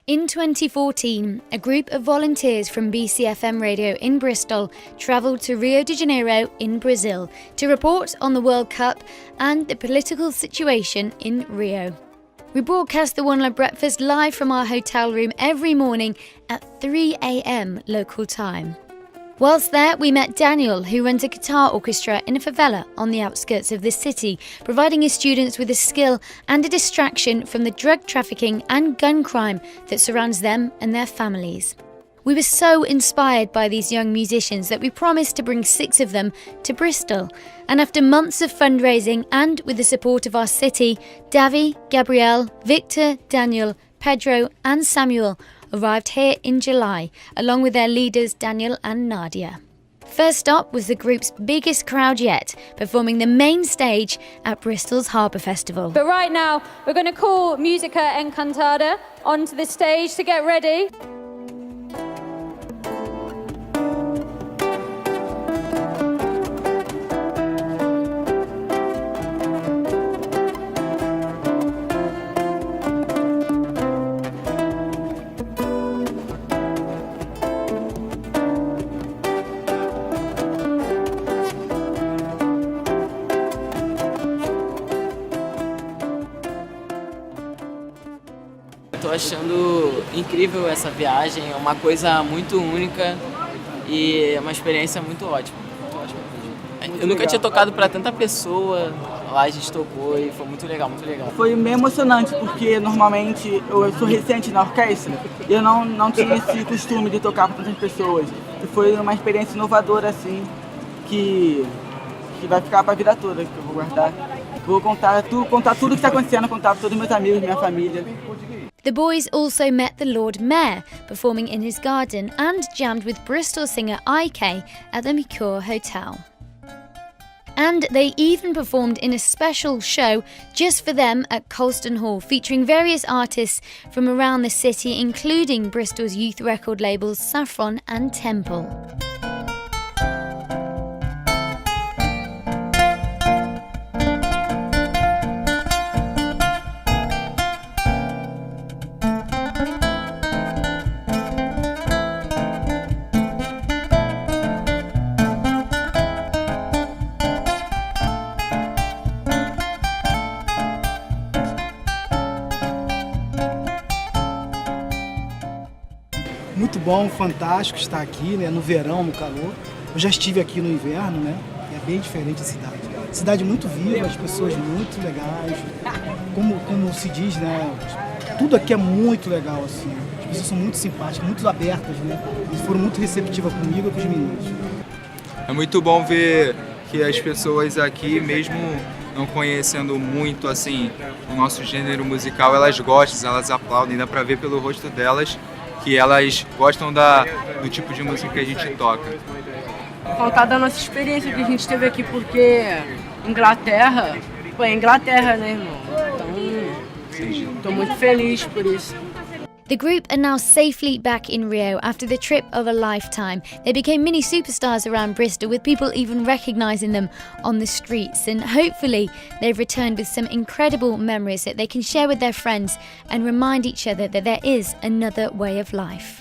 In 2014, a group of volunteers from BCfm Radio in Bristol travelled to Rio de Janeiro in Brazil to report on the World Cup and the political situation in Rio. We broadcast the One Love Breakfast live from our hotel room every morning at 3 a.m. local time. Whilst there, we met Daniel, who runs a guitar orchestra in a favela on the outskirts of the city, providing his students with a skill and a distraction from the drug trafficking and gun crime that surrounds them and their families. We were so inspired by these young musicians that we promised to bring 6 of them to Bristol. And after months of fundraising and with the support of our city, Davi, Gabrielle, Victor, Daniel, Pedro and Samuel arrived here in July, along with their leaders Daniel and Nadia. First up was the group's biggest crowd yet, performing the main stage at Bristol's Harbour Festival. But right now, we're going to call Musica Encantada onto the stage to get ready. Estou achando incrível essa viagem, é uma coisa muito única e é uma experiência muito ótima. Eu nunca tinha tocado para tanta pessoa, lá a gente tocou e foi muito legal, muito legal. Foi meio emocionante porque normalmente eu sou recente na orquestra e eu não tinha esse costume de tocar com tantas pessoas. E foi uma experiência inovadora assim que vai ficar para a vida toda, que eu vou guardar. Vou contar tudo que está acontecendo, contar para todos meus amigos, minha família. The boys also met the Lord Mayor performing in his garden and jammed with Bristol singer IK at the Mercure Hotel. And they even performed in a special show just for them at Colston Hall, featuring various artists from around the city, including Bristol's youth record labels Saffron and Temple. Muito bom, fantástico estar aqui, né, no verão, no calor. Eu já estive aqui no inverno, né? É bem diferente a cidade. Cidade muito viva, as pessoas muito legais. Como se diz, né? Tudo aqui é muito legal, assim. As pessoas são muito simpáticas, muito abertas, né? Eles foram muito receptivas comigo e com os meninos. É muito bom ver que as pessoas aqui, mesmo não conhecendo muito, assim, o nosso gênero musical, elas gostam, elas aplaudem, dá pra ver pelo rosto delas que elas gostam do tipo de música que a gente toca. Contar da nossa experiência que a gente teve aqui, porque Inglaterra, né, irmão? Então, tô muito feliz por isso. The group are now safely back in Rio after the trip of a lifetime. They became mini superstars around Bristol, with people even recognising them on the streets, and hopefully they've returned with some incredible memories that they can share with their friends and remind each other that there is another way of life.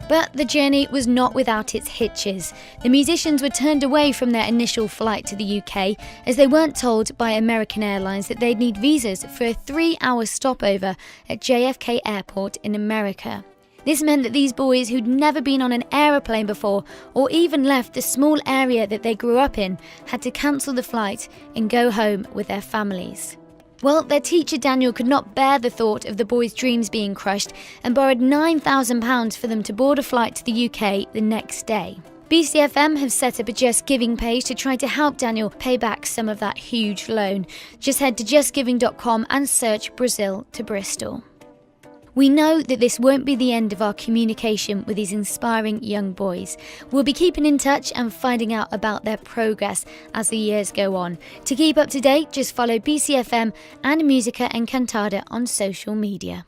But the journey was not without its hitches. The musicians were turned away from their initial flight to the UK as they weren't told by American Airlines that they'd need visas for a 3-hour stopover at JFK Airport in America. This meant that these boys, who'd never been on an aeroplane before or even left the small area that they grew up in, had to cancel the flight and go home with their families. Well, their teacher Daniel could not bear the thought of the boys' dreams being crushed and borrowed £9,000 for them to board a flight to the UK the next day. BCfm have set up a Just Giving page to try to help Daniel pay back some of that huge loan. Just head to justgiving.com and search Brazil to Bristol. We know that this won't be the end of our communication with these inspiring young boys. We'll be keeping in touch and finding out about their progress as the years go on. To keep up to date, just follow BCfm and Musica Encantada on social media.